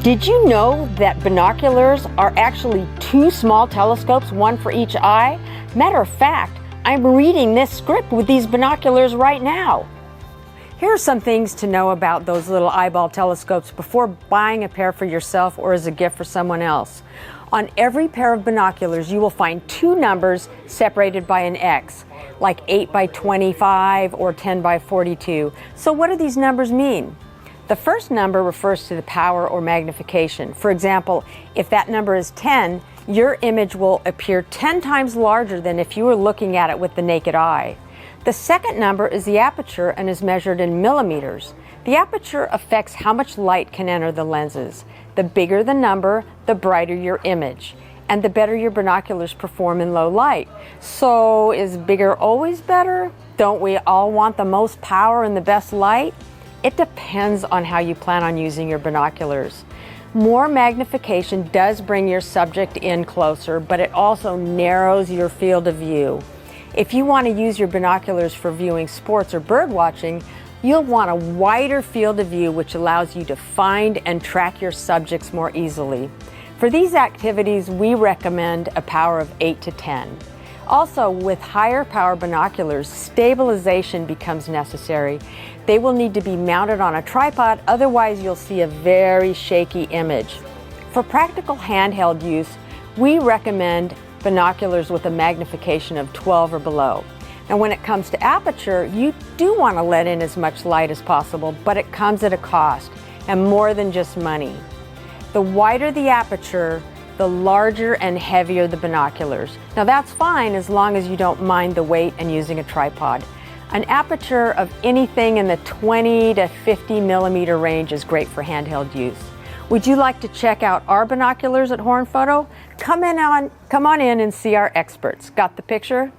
Did you know that binoculars are actually two small telescopes, one for each eye? Matter of fact, I'm reading this script with these binoculars right now. Here are some things to know about those little eyeball telescopes before buying a pair for yourself or as a gift for someone else. On every pair of binoculars, you will find two numbers separated by an X, like 8 by 25 or 10 by 42. So what do these numbers mean? The first number refers to the power or magnification. For example, if that number is 10, your image will appear 10 times larger than if you were looking at it with the naked eye. The second number is the aperture and is measured in millimeters. The aperture affects how much light can enter the lenses. The bigger the number, the brighter your image, and the better your binoculars perform in low light. So is bigger always better? Don't we all want the most power and the best light? It depends on how you plan on using your binoculars. More magnification does bring your subject in closer, but it also narrows your field of view. If you want to use your binoculars for viewing sports or bird watching, you'll want a wider field of view, which allows you to find and track your subjects more easily. For these activities, we recommend a power of 8 to 10. Also, with higher power binoculars, stabilization becomes necessary. They will need to be mounted on a tripod, otherwise you'll see a very shaky image. For practical handheld use, we recommend binoculars with a magnification of 12 or below. Now when it comes to aperture, you do want to let in as much light as possible, but it comes at a cost, and more than just money. The wider the aperture, the larger and heavier the binoculars. Now that's fine as long as you don't mind the weight and using a tripod. An aperture of anything in the 20 to 50 millimeter range is great for handheld use. Would you like to check out our binoculars at Horn Photo? Come on in and see our experts. Got the picture?